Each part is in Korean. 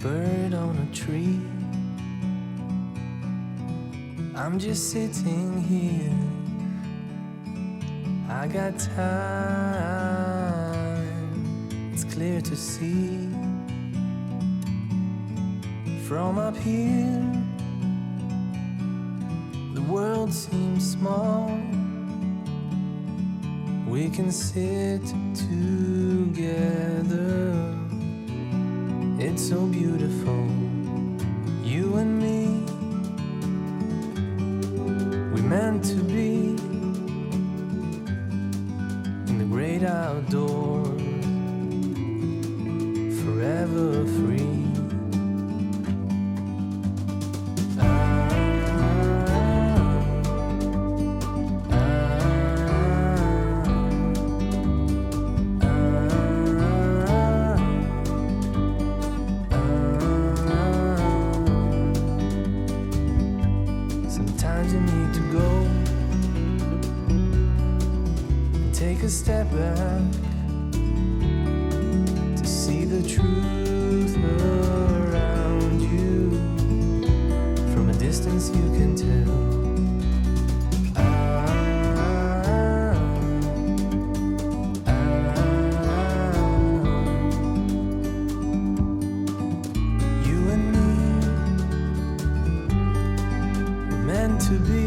bird on a tree. I'm just sitting here. I got time. It's clear to see. From up here, the world seems small. We can sit together. It's so beautiful, you and me. We meant to be in the great outdoors, forever free. Sometimes you need to go and take a step back to see the truth around you. From a distance you can tell. You and me were meant to be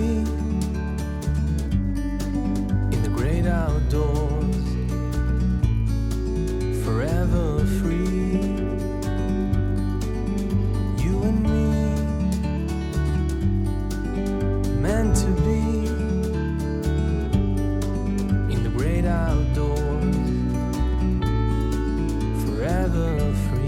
in the great outdoors, forever free. You and me meant to be in the great outdoors, forever free.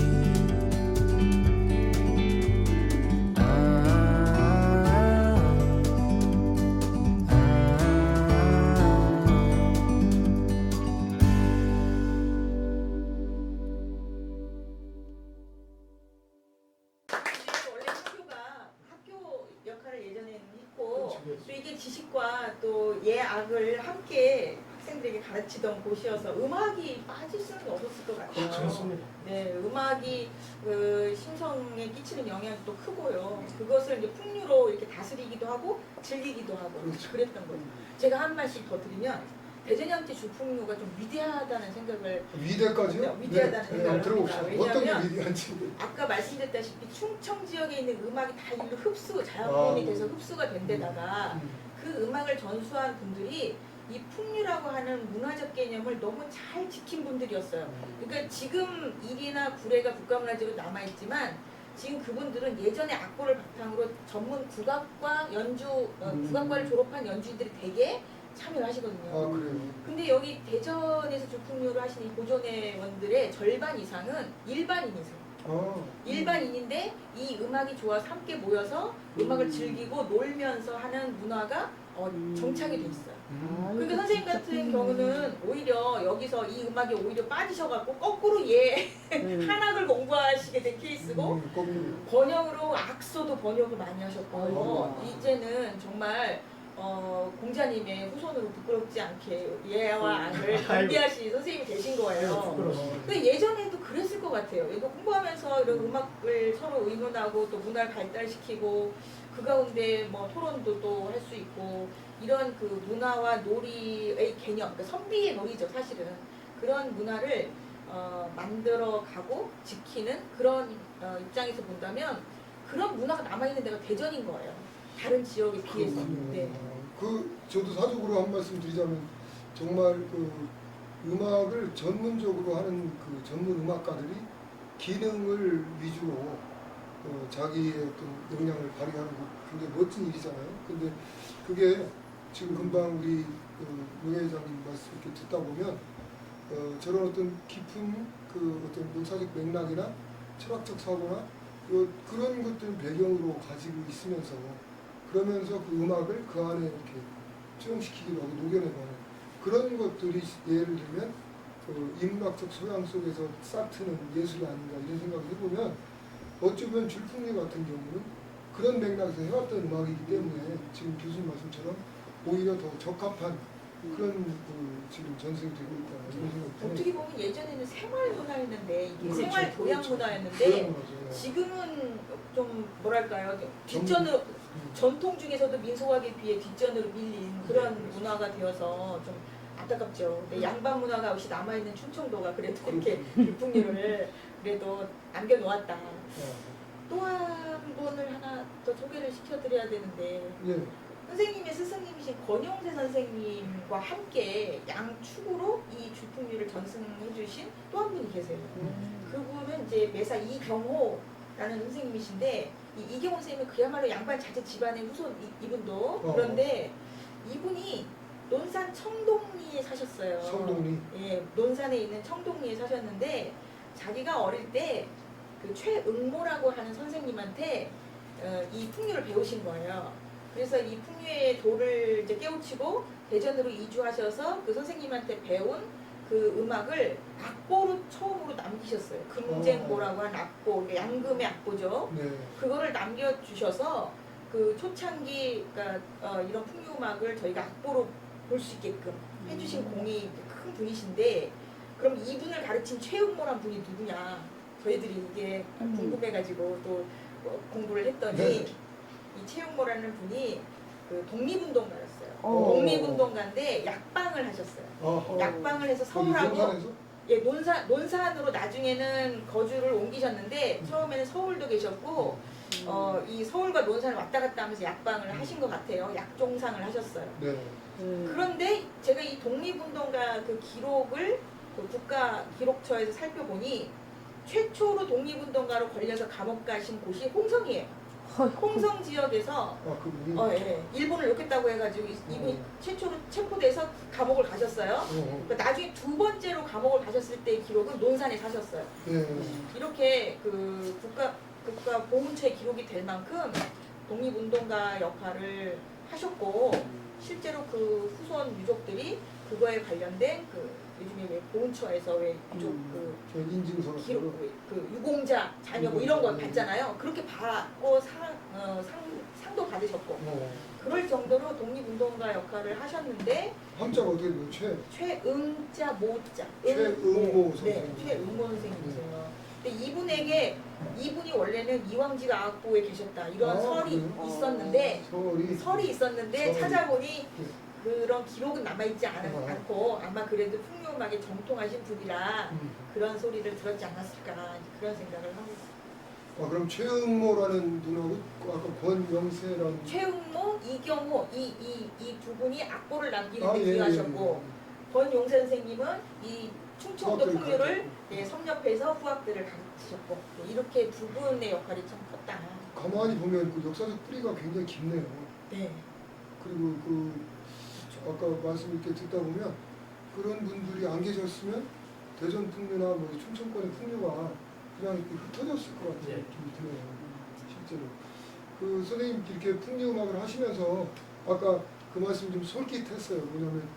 원래 학교 역할을 예전에는 했고 또 이게 지식과 또 예악을 함께 학생들에게 가르치던 곳이어서 음악이 빠질 수는 없었을 것 같아요. 그렇습니다. 네, 음악이 그 심성에 끼치는 영향이 또 크고요. 그것을 이제 풍류로 이렇게 다스리기도 하고 즐기기도 하고 그렇죠. 그랬던 거죠. 제가 한 말씀 더 드리면 대전양태 주풍류가 좀 위대하다는 생각을 위대까지요? 네, 위대하다는 생각을 들어봅시다. 합니다. 어떤 게 왜냐하면 위대한지. 아까 말씀드렸다시피 충청 지역에 있는 음악이 다 일로 흡수, 자연포함이 돼서 흡수가 된 데다가 그 음악을 전수한 분들이 이 풍류라고 하는 문화적 개념을 너무 잘 지킨 분들이었어요. 그러니까 지금 일이나 구례가 국가문화재로 남아있지만 지금 그분들은 예전에 악보를 바탕으로 전문 국악과 연주, 국악과를 졸업한 연주인들이 되게 참여를 하시거든요. 아, 그래요? 근데 여기 대전에서 주풍류를 하시는 이 보존회원들의 절반 이상은 일반인이세요. 일반인인데 이 음악이 좋아서 함께 모여서 음악을 즐기고 놀면서 하는 문화가 정착이 돼 있어요. 그러니까 선생님 같은 경우는 오히려 여기서 이 음악에 오히려 빠지셔갖고 거꾸로 한악을 공부하시게 된 케이스고 번역으로 악서도 번역을 많이 하셨고 이제는 정말 공자님의 후손으로 부끄럽지 않게 예와 악을 겸비하신 선생님이 되신 거예요. 근데 예전에도 그랬을 것 같아요. 이거 공부하면서 이런 음악을 서로 의논하고 또 문화를 발달시키고 그 가운데 뭐 토론도 또 할 수 있고 이런 그 문화와 놀이의 개념, 그러니까 선비의 놀이죠 사실은. 그런 문화를 만들어 가고 지키는 그런 입장에서 본다면 그런 문화가 남아있는 데가 대전인 거예요. 다른 지역에 비해서. 네. 저도 사적으로 한 말씀 드리자면 정말 그 음악을 전문적으로 하는 그 전문 음악가들이 기능을 위주로 자기의 어떤 역량을 발휘하는 거 굉장히 멋진 일이잖아요. 근데 그게 지금 금방 우리 노 회장님 말씀 이렇게 듣다 보면 저런 어떤 깊은 그 어떤 역사적 맥락이나 철학적 사고나 그런 것들 배경으로 가지고 있으면서 그러면서 그 음악을 그 안에 이렇게 투영시키기도 하고 녹여내가는 그런 것들이 예를 들면 인문학적 소양 속에서 싹트는 예술이 아닌가 이런 생각을 해보면 어찌 보면 줄풍리 같은 경우는 그런 맥락에서 해왔던 음악이기 때문에 지금 교수님 말씀처럼 오히려 더 적합한 그런 지금 전승이 되고 있다 이런 생각이 드네요. 어떻게 보면 예전에는 생활 문화였는데 이게 그렇죠, 생활 교양 그렇죠. 문화였는데 교양 문화죠. 지금은 좀 뭐랄까요 뒷전으로 전통 중에서도 민속학에 비해 뒷전으로 밀린 그런 네, 문화가 되어서 좀 안타깝죠. 근데 양반 문화가 없이 남아있는 충청도가 그래도 이렇게 그렇군요. 육풍류를 그래도 남겨놓았다. 어. 또 한 분을 하나 더 소개를 시켜드려야 되는데 예. 선생님의 스승님이신 권용세 선생님과 함께 양축으로 이 줄풍류를 전승해 주신 또 한 분이 계세요. 그분은 이제 매사 이경호라는 선생님이신데 이 이경호 선생님은 그야말로 양반 자제 집안의 후손 이분도 그런데 이분이 논산 청동리에 사셨어요. 청동리. 예, 논산에 있는 청동리에 사셨는데 자기가 어릴 때 그 최응모라고 하는 선생님한테 이 풍류를 배우신 거예요. 그래서 이 풍류의 도를 이제 깨우치고 대전으로 이주하셔서 그 선생님한테 배운 그 음악을 악보로 처음으로 남기셨어요. 금쟁보라고 하는 악보, 양금의 악보죠. 네. 그거를 남겨주셔서 그 초창기 그러니까 이런 풍류 음악을 저희가 악보로 볼 수 있게끔 해주신 공이 큰 분이신데 그럼 이분을 가르친 최응모란 분이 누구냐? 저희들이 이게 궁금해가지고 또 공부를 했더니 네. 이 최응모라는 분이 그 독립운동가였어요. 오. 독립운동가인데 약방을 하셨어요. 어허. 약방을 해서 거기 서울하고 논산에서? 예, 논산으로 나중에는 거주를 옮기셨는데 처음에는 서울도 계셨고 이 서울과 논산을 왔다 갔다 하면서 약방을 하신 것 같아요. 약종상을 하셨어요. 네. 그런데 제가 이 독립운동가 그 기록을 그 국가 기록처에서 살펴보니 최초로 독립운동가로 걸려서 감옥 가신 곳이 홍성이에요. 홍성 지역에서 그분이. 예, 일본을 욕했다고 해가지고 이분이 최초로 체포돼서 감옥을 가셨어요. 그러니까 나중에 두 번째로 감옥을 가셨을 때의 기록은 논산에 사셨어요. 네. 이렇게 그 국가 보훈처에 기록이 될 만큼 독립운동가 역할을 하셨고 실제로 그 후손 유족들이 그거에 관련된 그 요즘에 왜 보훈처에서 왜 유족 그 인증서 기록 그 유공자 자녀 뭐 이런 거 받잖아요. 그렇게 받고 상도 받으셨고 그럴 정도로 독립운동가 역할을 하셨는데 한자가 어떻게 돼요? 최응자 모자 최응모 선생님. 네, 최응모 선생님이세요. 근데 이분이 원래는 이왕지가 악보에 계셨다 이런 설이 그래요? 있었는데 설이 있었는데 설이. 찾아보니 네. 그런 기록은 남아있지 않고 아마 그래도 풍류음악에 정통하신 분이라 그런 소리를 들었지 않았을까 그런 생각을 하고 있어요. 그럼 최응모라는 분하고 아까 권영세라는 최응모, 이경호 이 두 분이 악보를 남기는 데 예, 기여하셨고 권용세 선생님은 이 충청도 후학들을 풍류를 가르쳤고. 섭렵해서 후학들을 가르치셨고 이렇게 두 분의 역할이 참 컸다. 가만히 보면 그 역사적 뿌리가 굉장히 깊네요. 네. 그리고 아까 말씀 이렇게 듣다 보면 그런 분들이 안 계셨으면 대전 풍류나 뭐 충청권의 풍류가 그냥 이렇게 흩어졌을 것 같은 느낌이 드네요. 실제로 그 선생님 이렇게 풍류 음악을 하시면서 아까 그 말씀 좀 솔깃했어요. 뭐냐면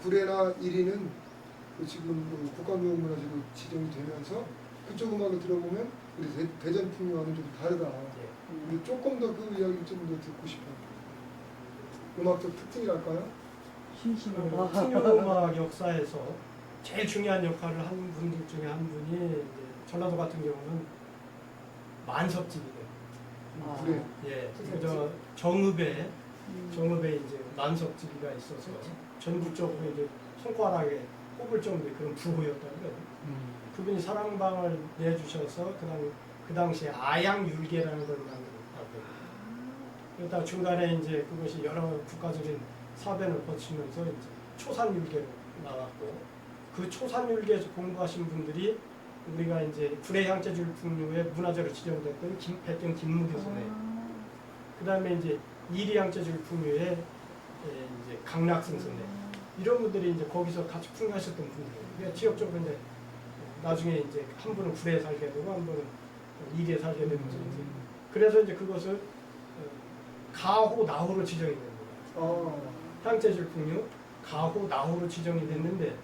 구례나 이리는 지금 국가무형문화재로 지정이 되면서 그쪽 음악을 들어보면 우리 대전 풍류와는 좀 다르다. 근데 조금 더 그 이야기를 좀 더 듣고 싶어요. 음악적 특징이랄까요? 풍류음악 역사에서 제일 중요한 역할을 한 분들 중에 한 분이 이제 전라도 같은 경우는 만석집이에요. 그래. 예, 그저 정읍에 이제 만석집이가 있어서 전국적으로 이제 손가락에 꼽을 정도의 그런 부호였다는 거예요. 그분이 사랑방을 내주셔서 그 당시에 아양율계라는 걸 만들었다고. 그러다 중간에 이제 그것이 여러 국가적인 사변을 거치면서 이제 초산율계로 나왔고 그 초산율계에서 공부하신 분들이 우리가 이제 구례향제줄 풍류의 문화재로 지정됐던 김패뜬 김무교 선생, 그 다음에 이제 이리향제줄 풍류의 이제 강락승 선생, 이런 분들이 이제 거기서 같이 풍류하셨던 분들이에요. 그러니까 지역적으로 이제 나중에 이제 한 분은 구례에 살게 되고 한 분은 이리에 살게 되면서 이제 그래서 이제 그것을 가호 나호로 지정이 된 거예요. 향제줄 풍류 가호 나호로 지정이 됐는데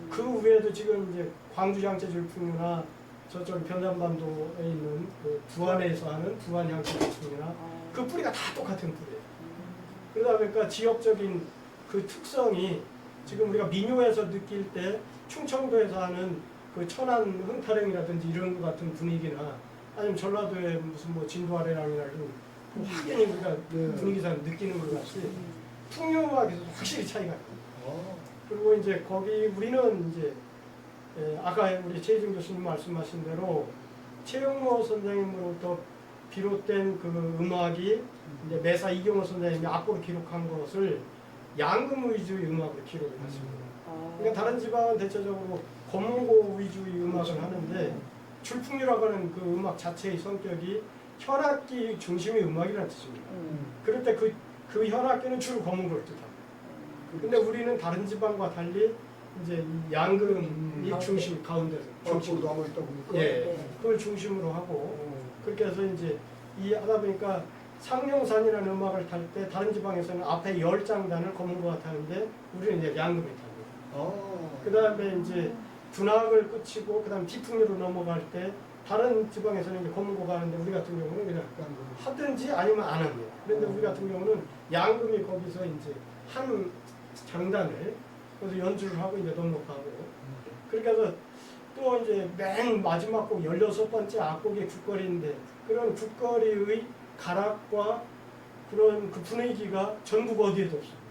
그 외에도 지금 이제 광주 향제줄 풍류나 저쪽 변산반도에 있는 그 부안에서 하는 부안 향제줄 풍류나 그 뿌리가 다 똑같은 뿌리예요. 그러다 보니까 지역적인 그 특성이 지금 우리가 민요에서 느낄 때 충청도에서 하는 그 천안 흥타령이라든지 이런 것 같은 분위기나 아니면 전라도의 무슨 뭐 진도 아래랑이나 이런 확연히 우리가 네. 분위기상 느끼는 것 같이 풍요음악에서 확실히 차이가 있고 아, 그리고 이제 거기 우리는 이제 아까 우리 최희준 교수님 말씀하신 대로 최영모 선생님으로부터 비롯된 그 음악이 이제 매사 이경호 선생님이 악보로 기록한 것을 양금 위주의 음악으로 기록을 하십니다. 그러니까 다른 지방은 대체적으로 검은고 위주의 음악을 하는데 줄풍류라고 하는 그 음악 자체의 성격이 현악기 중심의 음악이라는 뜻입니다. 그럴 때 그 현악기는 주로 검은고를 뜻합니다. 근데 우리는 다른 지방과 달리 이제 이 양금이 중심 가운데서 중심으로 남아 있다 보니까. 예, 그걸 중심으로 하고 그렇게 해서 이제 이 하다 보니까 상령산이라는 음악을 탈 때 다른 지방에서는 앞에 10장단을 검은고가 타는데 우리는 이제 양금이 탑니다. 아, 그 다음에 이제 군악을 끝이고 그 다음 뒤풍류로 넘어갈 때 다른 지방에서는 이제 검은고가 하는데 우리 같은 경우는 그냥 하든지 아니면 안 합니다. 그런데 우리 같은 경우는 양금이 거기서 이제 한 장단을 그래서 연주를 하고 이제 넘어가고 그렇게 해서 또 이제 맨 마지막 곡 16번째 악곡의 국거리인데 그런 국거리의 가락과 그런 그 분위기가 전국 어디에도 없습니다.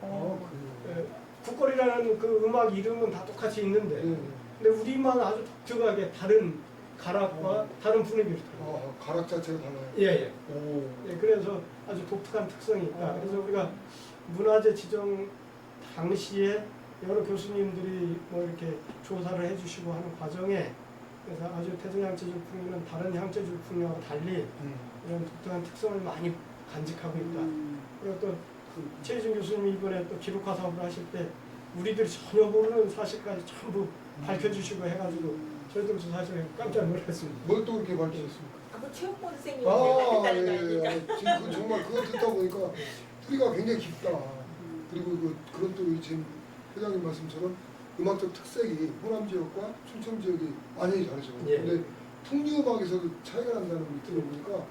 아, 그래요. 국거리라는 그 음악 이름은 다 똑같이 있는데 네. 근데 우리만 아주 독특하게 다른 가락과 다른 분위기를 타요. 아, 가락 자체가 달라요. 예. 오. 예, 그래서 아주 독특한 특성이 있다. 그래서 우리가 문화재 지정 당시에 여러 교수님들이 뭐 이렇게 조사를 해주시고 하는 과정에 그래서 아주 대전향채줄풍류는 다른 향채줄풍류와 달리 이런 독특한 특성을 많이 간직하고 있다. 그리고 또 최희준 교수님이 이번에 또 기록화 사업을 하실 때 우리들이 전혀 모르는 사실까지 전부 밝혀주시고 해가지고 저희들도 사실 깜짝 놀랐습니다. 뭘 또 그렇게 밝히셨습니까? 아까 최영모 선생님이 아, 했다는 거 예, 아닙니까? 예. 지금 그 정말 그거 듣다 보니까 뿌리가 굉장히 깊다. 그리고 그런 또 지금 회장님 말씀처럼 음악적 특색이 호남 지역과 충청 지역이 완전히 다르죠. 예. 근데 풍류 음악에서도 차이가 난다는 걸 들어보니까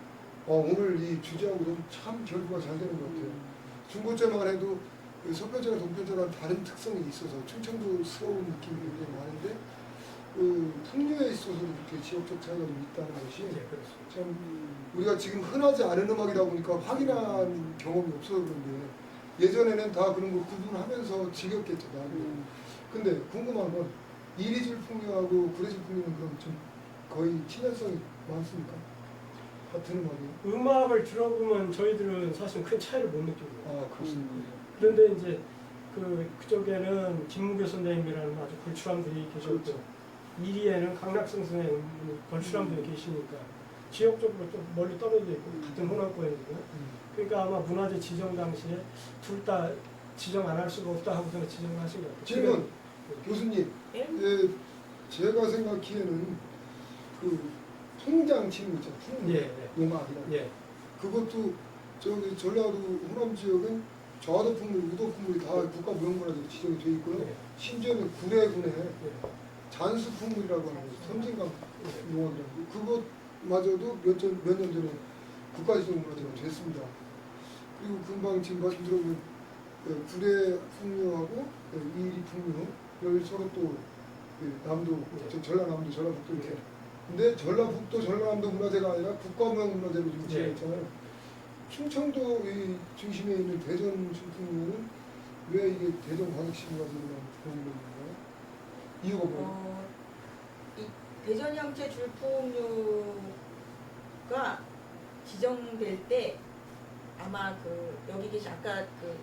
오늘 이 주제하고도 참 결부가 잘 되는 것 같아요. 중고제만 해도 그 서편제나 동편제랑 다른 특성이 있어서 충청도스러운 느낌이 굉장히 많은데 그 풍류에 있어서도 이렇게 지역적 차이가 좀 있다는 것이 예, 그렇습니다. 참 우리가 지금 흔하지 않은 음악이다 보니까 확인한 경험이 없어서 그런데 예전에는 다 그런 걸 구분하면서 즐겼겠죠. 근데 궁금한 건 이리줄 풍류하고 구레줄 풍류는 그럼 좀 거의 친연성이 많습니까? 같은 음악이요? 음악을 들어보면 저희들은 사실 큰 차이를 못 느낍니다. 아, 그렇습니다. 그런데 이제 그쪽에는 김무교 선생님이라는 아주 걸출한 분이 계셨고 그렇죠. 이리에는 강락성 선생님 걸출한 분이 계시니까 지역적으로 좀 멀리 떨어져 있고 같은 호남권이거든요. 그러니까 아마 문화재 지정 당시에 둘 다 지정 안 할 수가 없다 하고서는 지정을 하신 것 같아요. 질문! 교수님, 예? 예, 제가 생각하기에는 그 풍장 치는 거 있잖아요. 풍 예, 음악이라는 예. 그것도 저기 전라도 호남 지역은 저하도 풍물, 우도 풍물이 다 국가무형문화재로 지정이 돼 있고요. 예. 심지어는 구례군에 예. 잔수 풍물이라고 하는 거, 섬진강 예. 용어들이라고 그것마저도 몇 년 전에 국가지정문화재가 됐습니다. 그리고 금방 지금 말씀 들어보면 구례 풍류하고 이리 풍류를 서로 또 남도, 전라남도, 전라북도 이렇게. 근데 전라북도, 전라남도 문화재가 아니라 국가무형문화재로 지금 지정했잖아요. 충청도 이 중심에 있는 대전 충풍류는 왜 이게 대전광역시문화재로만 보는 건가요? 이유가 뭐예요? 이 대전향채 줄풍류가 지정될 때 아마 그 여기 계신 아까 그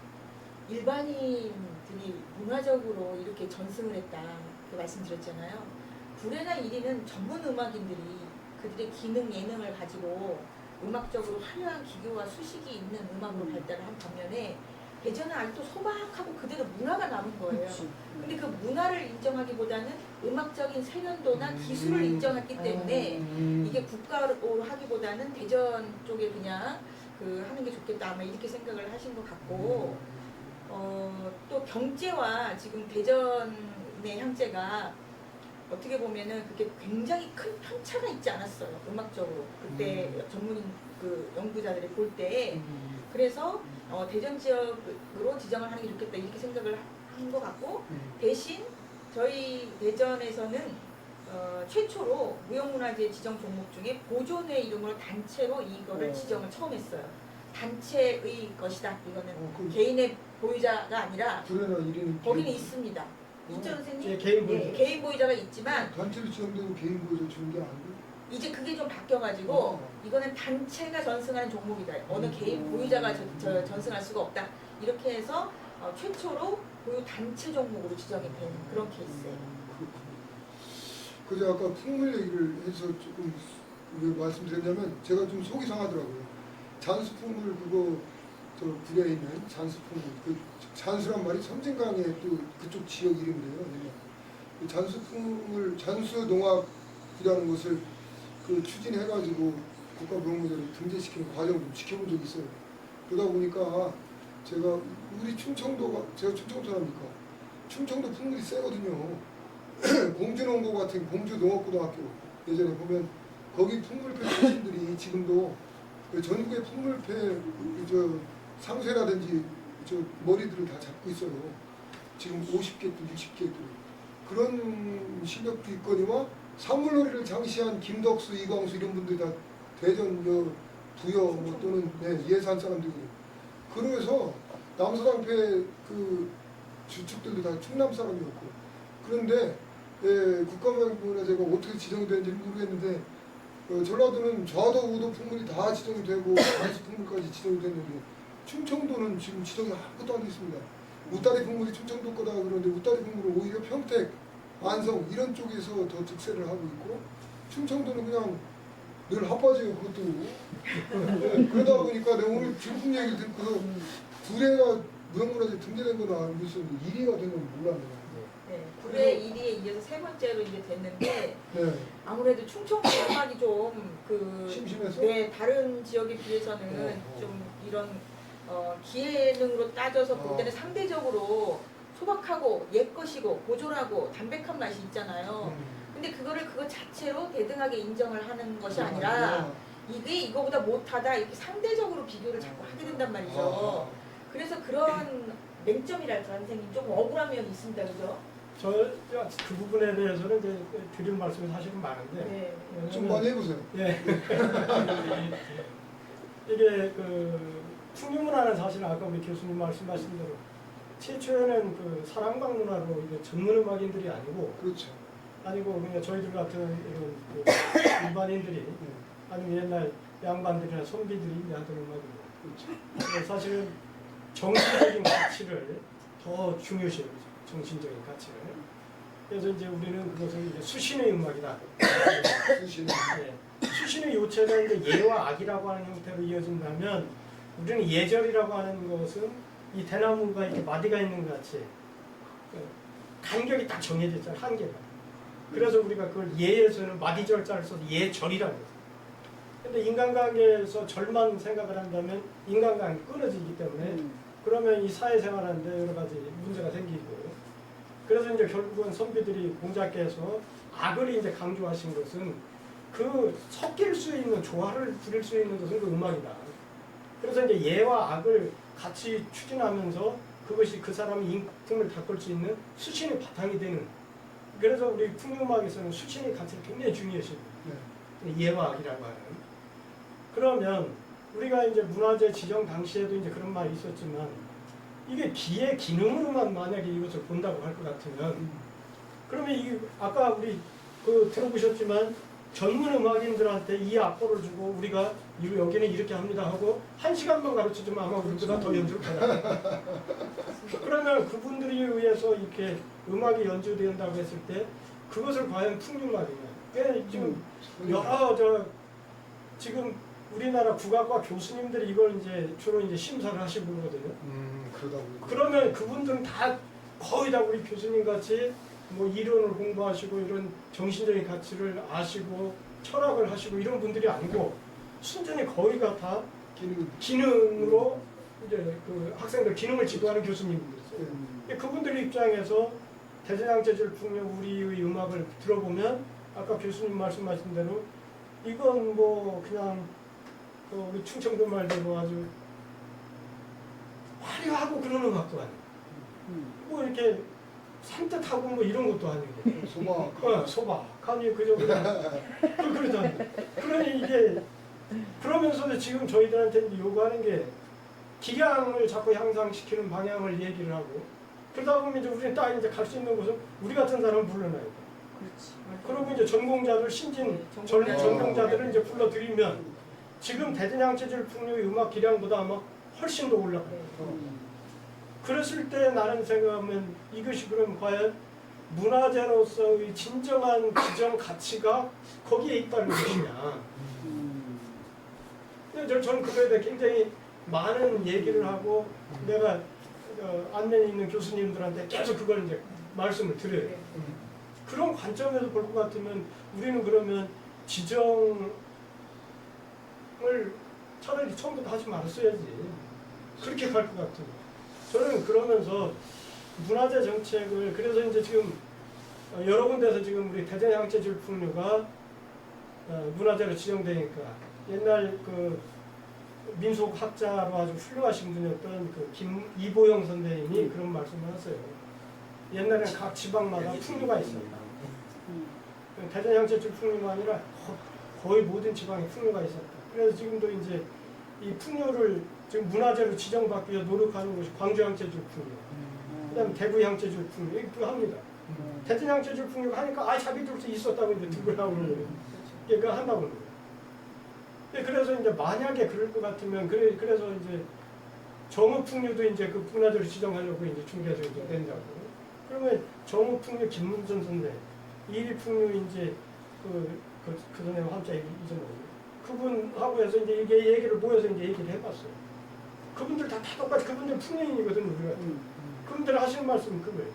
일반인들이 문화적으로 이렇게 전승을 했다 그 말씀드렸잖아요. 구례나 이리는 전문 음악인들이 그들의 기능 예능을 가지고 음악적으로 화려한 기교와 수식이 있는 음악으로 발달을 한 반면에 대전은 아직도 소박하고 그대로 문화가 남은 거예요. 근데 그 문화를 인정하기보다는 음악적인 세련도나 기술을 인정했기 때문에 이게 국가로 하기보다는 대전 쪽에 그냥 그 하는 게 좋겠다 아마 이렇게 생각을 하신 것 같고 또 경제와 지금 대전의 향제가 어떻게 보면은 그게 굉장히 큰 편차가 있지 않았어요 음악적으로 그때 전문인 그 연구자들이 볼 때 그래서 대전 지역으로 지정을 하는 게 좋겠다 이렇게 생각을 한 것 같고 대신 저희 대전에서는 최초로 무형문화재 지정 종목 중에 보존회 이름으로 단체로 이거를 지정을 처음 했어요. 단체의 것이다. 이거는 개인의 보유자가 아니라 불에나 일인은 거기는 있습니다. 있죠 선생님? 예, 개인 보유자. 예, 개인 보유자가 있지만 단체로 지정되는 개인 보유자 주는 게 아니고 이제 그게 좀 바뀌어가지고 이거는 단체가 전승하는 종목이다. 어느 개인 보유자가 전승할 수가 없다. 이렇게 해서 최초로 보유 단체 종목으로 지정이 된 그런 케이스예요. 그래서 아까 풍물 얘기를 해서 조금 왜 말씀드렸냐면 제가 좀 속이 상하더라고요. 잔수풍물 그거 저 불에 있는 잔수풍물 그 잔수란 말이 섬진강의 또 그쪽 지역 이름이래요. 그 잔수풍물 잔수농업이라는 것을 그 추진해가지고 국가무형문화재로 등재시키는 과정을 좀 지켜본 적이 있어요. 그러다 보니까 제가 우리 충청도가 제가 충청도 사람이니까 충청도 풍물이 세거든요. 공주농고 같은 공주농업고등학교 예전에 보면 거기 풍물패 출신들이 지금도 전국의 풍물패 저 상쇠라든지 저 머리들을 다 잡고 있어요. 지금 50개들, 60개들 그런 실력도 있거니와 사물놀이를 장시한 김덕수, 이광수 이런 분들이 다 대전 부여 뭐 또는 예산 사람들이고 그래서 남서당패 그 주축들도 다 충남 사람이었고 그런데 국가무형문화재가 어떻게 지정이 되는지 모르겠는데 전라도는 좌도 우도 풍물이 다 지정이 되고 단수 풍물까지 지정이 됐는데 충청도는 지금 지정이 아무것도 안 돼 있습니다. 웃다리 풍물이 충청도 거다 그러는데 웃다리 풍물은 오히려 평택, 안성 이런 쪽에서 더 득세를 하고 있고 충청도는 그냥 늘 핫바지예요. 그것도 그러다 보니까 내가 오늘 중국 얘기 듣고 구례가 무형문화재 등재된 건 알고 있었는데 1위가 된 건 몰랐네요. 네, 구례 1위에 이어서 세 번째로 이제 됐는데 네. 아무래도 충청도 음악이 좀 심심해서? 네, 다른 지역에 비해서는 좀 이런 기능으로 따져서 볼 때는 상대적으로 소박하고 옛것이고 고졸하고 담백한 맛이 있잖아요. 근데 그거를 그거 자체로 대등하게 인정을 하는 것이 아니라 이게 이거보다 못하다 이렇게 상대적으로 비교를 자꾸 하게 된단 말이죠. 그래서 그런 맹점이랄까 선생님 조금 억울한 면이 있습니다. 그죠? 그 부분에 대해서는 이제 드릴 말씀이 사실은 많은데 네. 좀 많이 해보세요. 예. 이게 그 풍류문화는 사실 아까 우리 교수님 말씀하신 대로 최초에는 그 사랑방 문화로 이게 전문 음악인들이 아니고 그렇죠. 아니고 그냥 저희들 같은 이런 그 일반인들이 아니면 옛날 양반들이나 선비들이 하던 음악이고 그렇죠. 사실은 정신적인 가치를 더 중요시해요. 정신적인 가치를. 그래서 이제 우리는 그것을 이제 수신의 음악이다. 수신의 수신의 요체가 이제 예와 악이라고 하는 형태로 이어진다면 우리는 예절이라고 하는 것은 이 대나무가 이렇게 마디가 있는 것 같이 간격이 딱 정해져 있잖아요. 한계가. 그래서 우리가 그걸 예에서는 마디절자를 써서 예절이라고 해요. 근데 인간관계에서 절만 생각을 한다면 인간관계가 끊어지기 때문에 그러면 이 사회생활하는데 여러 가지 문제가 생기고 그래서 이제 결국은 선비들이 공자께서 악을 이제 강조하신 것은 그 섞일 수 있는 조화를 부릴 수 있는 것은 그 음악이다. 그래서 이제 예와 악을 같이 추진하면서 그것이 그 사람의 인품을 닦을 수 있는 수신의 바탕이 되는. 그래서 우리 풍류음악에서는 수신의 가치를 굉장히 중요시합니다. 예와 악이라고 하는. 그러면 우리가 이제 문화재 지정 당시에도 이제 그런 말이 있었지만 이게 기의 기능으로만 만약에 이것을 본다고 할 것 같으면 그러면 이게 아까 우리 그 들어보셨지만 전문 음악인들한테 이 악보를 주고 우리가 여기는 이렇게 합니다 하고 1시간만 가르쳐주면 아마 우리보다 더 연주를 잘하요. 그러면 그분들이 의해서 이렇게 음악이 연주된다고 했을 때 그것을 과연 풍류음악이냐. 지금 여러 지금 우리나라 국악과 교수님들이 이걸 이제 주로 이제 심사를 하시고 그러거든요. 그러다 보니까. 그러면 그분들은 다 거의 다 우리 교수님 같이 뭐 이론을 공부하시고 이런 정신적인 가치를 아시고 철학을 하시고 이런 분들이 아니고 순전히 거의가 다 기능으로 이제 그 학생들 기능을 지도하는 교수님들이었어요. 그분들 입장에서 대전양재질 풍류 우리의 음악을 들어보면 아까 교수님 말씀하신 대로 이건 뭐 그냥 우리 충청도 말대로 아주 화려하고 그런 음악도 아니에요. 뭐 이렇게 산뜻하고 뭐 이런 것도 아니고 소박. 소박하니 그저 그냥 그러잖아요. 그러니 이게 그러면서도 지금 저희들한테 요구하는 게 기량을 자꾸 향상시키는 방향을 얘기를 하고 그러다 보면 이제 우리는 딱 이제 갈 수 있는 곳은 우리 같은 사람을 불러놔야 돼. 그렇지. 그리고 이제 전공자들 신진 전공자. 전공자들을 이제 불러들이면 지금 대전양체질 풍류의 음악 기량보다 아마 훨씬 더 올라가요. 네. 그랬을 때 나는 생각하면 이것이 그럼 과연 문화재로서의 진정한 지정 가치가 거기에 있다는 것이냐. 근데 저는 그거에 대해 굉장히 많은 얘기를 하고 내가 안면에 있는 교수님들한테 계속 그걸 이제 말씀을 드려요. 네. 그런 관점에서 볼 것 같으면 우리는 그러면 지정을 차라리 처음부터 하지 말았어야지. 그렇게 갈 것 같아요. 저는 그러면서 문화재 정책을 그래서 이제 지금 여러 군데서 지금 우리 대전양체질 풍류가 문화재로 지정되니까 옛날 그 민속학자로 아주 훌륭하신 분이었던 그 이보영 선생님이 그런 말씀을 하세요. 옛날에는 각 지방마다 풍류가 있었다. 대전양체질 풍류가 아니라 거의 모든 지방에 풍류가 있었다. 그래서 지금도 이제 이 풍류를 지금 문화재로 지정받기 위해 노력하는 것이 광주양체질 풍류, 그다음에 대구양체질 풍류 이거 합니다. 대전양체질 풍류가 하니까 자기들도 있었다고 이제 들고 나오는 거예요. 그러니까 한다고 하는 거예요. 그래서 이제 만약에 그럴 것 같으면 그래서 이제 정읍풍류도 이제 그 문화재로 지정하려고 이제 중개에서 이제 낸다고. 그러면 정읍풍류 김문선 선생, 이리풍류 이제 그 선생님 한자 잊어먹어요. 그분하고 해서 이제 이게 얘기를 모여서 이제 얘기를 해봤어요. 그분들 다 똑같이 그분들 풍류인이거든요, 우리가. 그분들 하시는 말씀은 그거예요.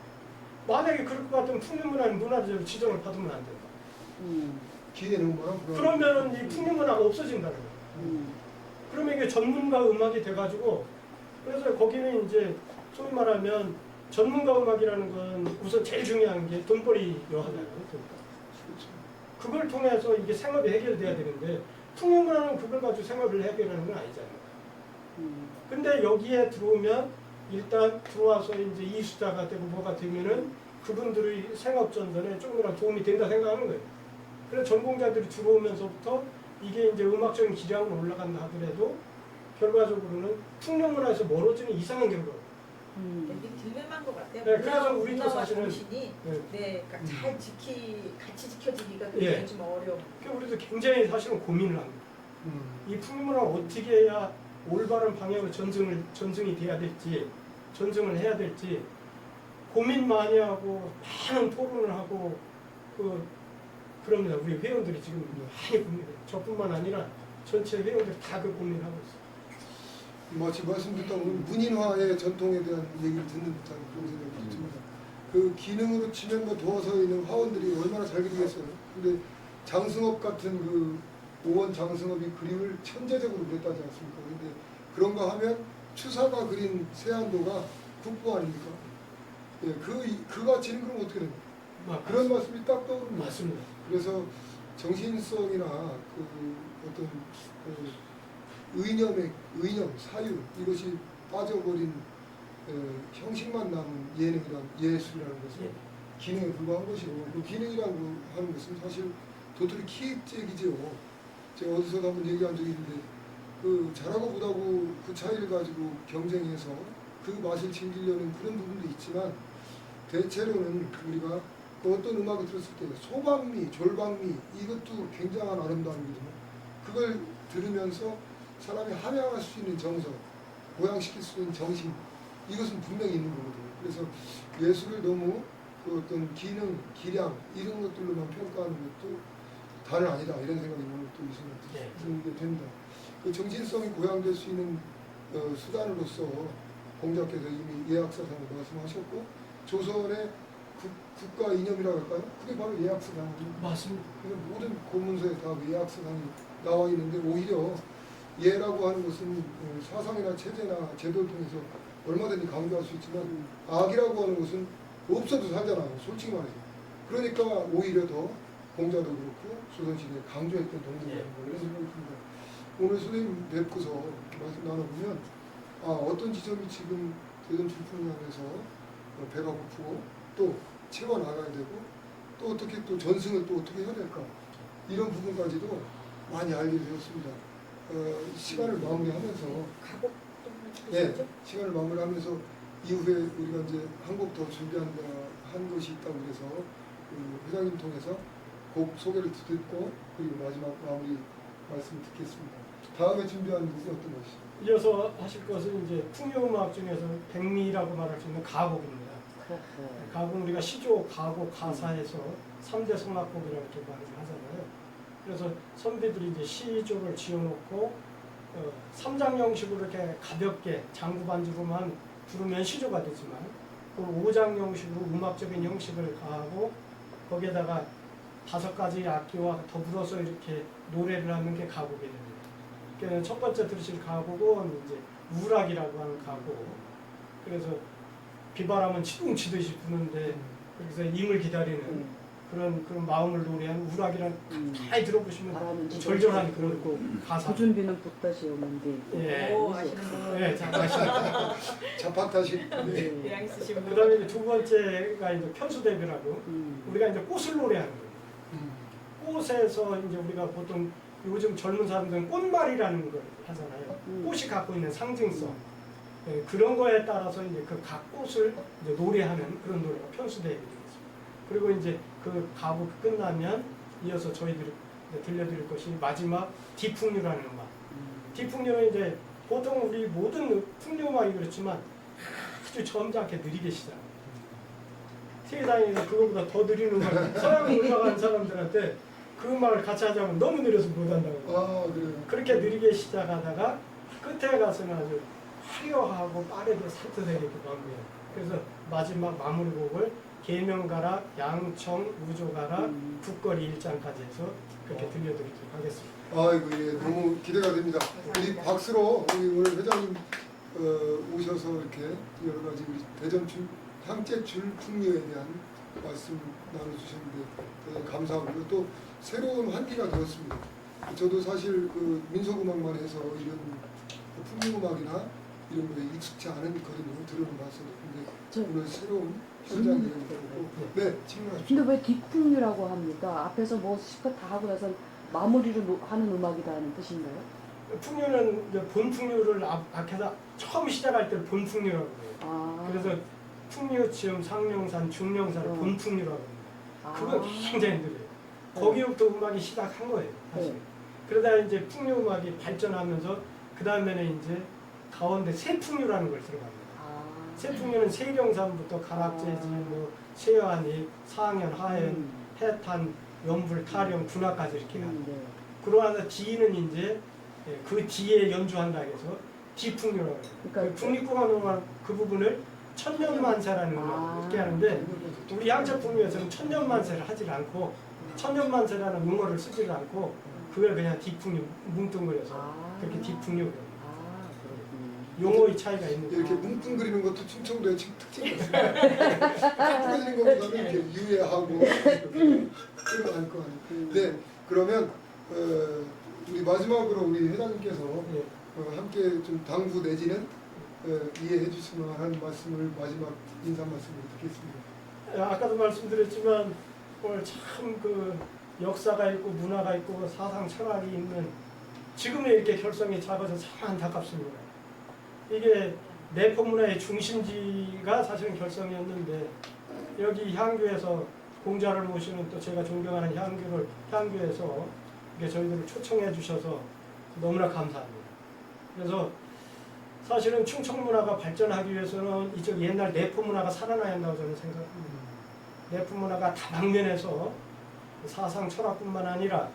만약에 그럴 것 같으면 풍류문화는 문화재로 지정을 받으면 안 된다. 기회는 뭐라 그러면은 이 풍류문화가 없어진다는 거예요. 그러면 이게 전문가 음악이 돼가지고 그래서 거기는 이제 소위 말하면 전문가 음악이라는 건 우선 제일 중요한 게 돈벌이 여하잖아요. 그걸 통해서 이게 생업이 해결돼야 되는데 풍류문화는 그걸 가지고 생업을 해결하는 건 아니잖아요. 근데 여기에 들어오면 일단 들어와서 이제 이수자가 되고 뭐가 되면은 그분들의 생업 전선에 조금이라도 도움이 된다 생각하는 거예요. 그래서 전공자들이 들어오면서부터 이게 이제 음악적인 기량으로 올라간다 하더라도 결과적으로는 풍류문화에서 멀어지는 이상한 결과가. 되게 딜레마인 것 같아요. 네, 그래서 우리도 문화와 사실은 정신이 그러니까 같이 지켜지기가 예. 굉장히 좀 어려워. 그러니까 우리도 굉장히 사실은 고민을 합니다. 이 풍류문화를 어떻게 해야 올바른 방향으로 전증이 돼야 될지, 전증을 해야 될지 고민 많이 하고 많은 토론을 하고 그럽니다. 우리 회원들이 지금 많이 고민해요. 저뿐만 아니라 전체 회원들이 다 그 고민을 하고 있어요. 마치 말씀 듣다 보면 문인화의 전통에 대한 얘기를 듣는 듯한 그런 생각이 듭니다. 그 기능으로 치면 뭐 도어서에 있는 화원들이 얼마나 잘 그리겠어요. 근데 장승업 같은 그 오원 장승업이 그림을 천재적으로 그렸다지 않습니까? 근데 그런가 하면 추사가 그린 세안도가 국보 아닙니까? 예, 그 가치는 그럼 어떻게 됩니까? 그런 말씀이 딱 떠오릅니다. 맞습니다. 그래서 정신성이나 어떤 의념, 사유 이것이 빠져버린 형식만 남은 예술이라는 것은 기능에 불과한 것이고 그 기능이라고 하는 것은 사실 도토리 키재기죠. 제가 어디서도 한번 얘기한 적이 있는데 그 잘하고 못하고 그 차이를 가지고 경쟁해서 그 맛을 즐기려는 그런 부분도 있지만 대체로는 우리가 어떤 음악을 들었을 때 소방미, 졸방미 이것도 굉장한 아름다움이거든요. 그걸 들으면서 사람이 함양할 수 있는 정서, 고양시킬 수 있는 정신 이것은 분명히 있는 거거든요. 그래서 예술을 너무 그 어떤 기능, 기량 이런 것들로만 평가하는 것도 다는 아니다 이런 생각이 오늘 또 있게 됩니다. 그 정신성이 고양될 수 있는 수단으로서 공자께서 이미 예약사상을 말씀하셨고 조선의 국가 이념이라고 할까요? 그게 바로 예약사상입니다. 맞습니다. 그래서 모든 고문서에 다 예약사상이 나와 있는데 오히려 예라고 하는 것은 사상이나 체제나 제도를 통해서 얼마든지 강조할 수 있지만 악이라고 하는 것은 없어도 살잖아요. 솔직히 말해서. 그러니까 오히려 더 공자도 그렇고 조선시대에 강조했던 동물이라는 거 이런 생각이 듭니다. 오늘 선생님 뵙고서 말씀 나눠보면 어떤 지점이 지금 대전 질풍문화에서 배가 고프고 또 채워 나가야 되고 또 어떻게 또 전승을 또 어떻게 해야 될까 이런 부분까지도 많이 알게 되었습니다. 시간을 마무리하면서 가곡 네, 시간을 마무리하면서 이후에 우리가 이제 한 곡 더 준비한다 한 것이 있다고 그래서 그 회장님 통해서 곡 소개를 듣고 그리고 마지막 마무리 말씀 듣겠습니다. 다음에 준비한 곡이 어떤 것이죠? 이어서 하실 것은 이제 풍요음악 중에서 백미라고 말할 수 있는 가곡입니다. 가곡 우리가 시조, 가곡, 가사에서 3대 성악곡이라고 이렇게 말을 하잖아요. 그래서 선비들이 이제 시조를 지어놓고 3장 형식으로 이렇게 가볍게 장구 반주로만 부르면 시조가 되지만 그 5장 형식으로 음악적인 형식을 가하고 거기에다가 5가지 악기와 더불어서 이렇게 노래를 하는 게 가곡이 됩니다. 그러니까 첫 번째 들으실 가곡은 이제 우락이라고 하는 가곡. 그래서 비바람은 치둥치듯이 부는데 그래서 임을 기다리는 그런 마음을 노래한 우락이란 많이 들어보시면 절절한 그런 가사. 고준비는 붓다시 오는데. 예. 오, 아시는 분. 예, 잘 아시죠. 자판타식. 네. 대양 있으신 분. 그다음에 이제 두 번째가 이제 편수대비라고 우리가 이제 꽃을 노래하는 거예요. 꽃에서 이제 우리가 보통 요즘 젊은 사람들은 꽃말이라는 걸 하잖아요. 꽃이 갖고 있는 상징성. 예, 그런 거에 따라서 이제 그 각 꽃을 이제 노래하는 그런 노래가 편수대비입니다. 그리고 이제 그 가곡 끝나면 이어서 저희들이 들려드릴 것이 마지막 디풍류라는 음악. 디풍류는 이제 보통 우리 모든 풍류 음악이 그렇지만 아주 점잖게 느리게 시작합니다. 세상에서 그거보다 더 느린 음악, 서양으로 올라가는 사람들한테 그 음악을 같이 하자면 너무 느려서 못한다고. 아, 그래요. 그렇게 느리게 시작하다가 끝에 가서는 아주 화려하고 빠르게 산뜻하게 이렇게 마무리해요. 그래서 마지막 마무리곡을 계명가락, 양청, 우조가락, 국거리 일장까지 해서 그렇게 들려드리도록 하겠습니다. 아이고, 예, 너무 기대가 됩니다. 우리 박수로 우리 오늘 회장님 오셔서 이렇게 여러 가지 우리 대전 향제 줄풍류에 대한 말씀 나눠주셨는데 대단히 감사하고요. 또 새로운 환기가 되었습니다. 저도 사실 그 민속음악만 해서 이런 풍류음악이나 이런 거에 익숙치 않거든요. 들어는 봤어도. 근데 오늘 새로운 현장 얘기를 듣고 네, 질문하십시오. 근데 왜 뒷풍류라고 합니까? 앞에서 뭐 실컷 다 하고 나서 마무리를 하는 음악이라는 뜻인가요? 풍류는 이제 본풍류를 앞에서 처음 시작할 때 본풍류라고 해요. 아. 그래서 풍류, 지음, 상령산, 중령산을 본풍류라고 합니다. 그건 굉장히 느려요. 거기부터 음악이 시작한 거예요, 사실. 네. 그러다 이제 풍류 음악이 발전하면서 그 다음에는 이제 가운데 세풍류라는 걸 들어갑니다. 세풍류는 세령산부터 가락재지, 뭐 세안이, 상현, 하현, 해탄, 연불, 타령, 군화까지 이렇게 합니다. 네. 그러면서 뒤는 이제 그 뒤에 연주한다 해서 뒤풍류라고 해요. 그러니까 그 국립공원음악 그 부분을 천년만세라는 음악을 이렇게 하는데 우리 향제풍류에서는 천년만세를 하질 않고 천년만세라는 용어를 쓰지를 않고 그걸 그냥 뒤풍류 뭉뚱그려서 그렇게 뒤풍류 용어의 차이가 있는 이렇게 거예요. 뭉뚱그리는 것도 충청도의 특징이 있어요. 뭉뚱그리는 것보다는 이렇게 유예하고 그런 거 아니고. 네, 그러면 우리 마지막으로 우리 회장님께서 함께 좀 당부 내지는 이해해 주시면 하는 말씀을 마지막 인사 말씀으로 듣겠습니다. 아까도 말씀드렸지만 오늘 참 그 역사가 있고 문화가 있고 사상 철학이 있는 지금의 이렇게 결성이 작아서 참 안타깝습니다. 이게 내포 문화의 중심지가 사실은 결성이었는데 여기 향교에서 공자를 모시는 또 제가 존경하는 향교에서 이렇게 저희들을 초청해 주셔서 너무나 감사합니다. 그래서 사실은 충청 문화가 발전하기 위해서는 이쪽 옛날 내포 문화가 살아나야 한다고 저는 생각합니다. 내포 문화가 다방면에서 사상 철학뿐만 아니라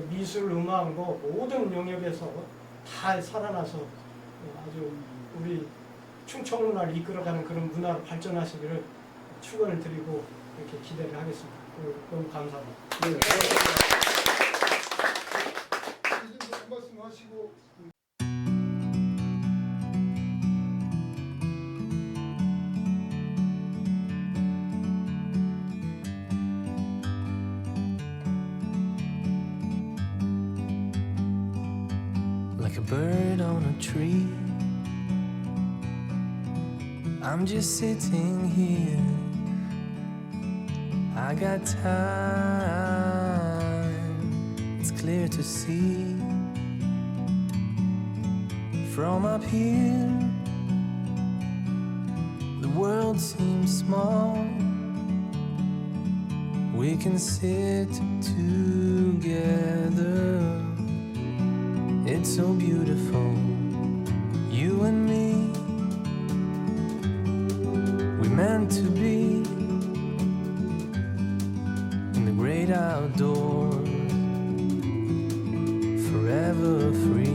미술, 음악, 뭐 모든 영역에서 다 살아나서 아주 우리 충청 문화를 이끌어가는 그런 문화로 발전하시기를 축원을 드리고 이렇게 기대를 하겠습니다. 너무 감사합니다. 네. 이제 한 말씀 하시고. Like a bird on a tree, I'm just sitting here. I got time. It's clear to see from up here. The world seems small. We can sit together. It's so beautiful, you and me. We meant to be in the great outdoors, forever free.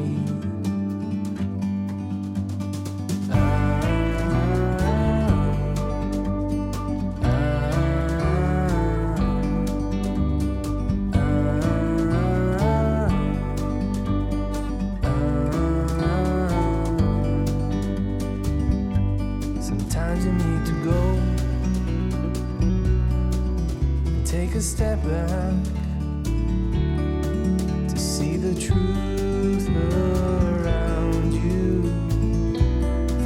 Sometimes you need to go and take a step back to see the truth around you.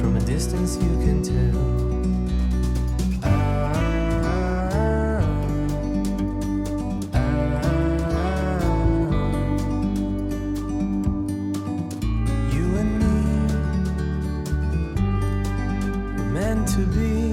From a distance you can tell. You and me were meant to be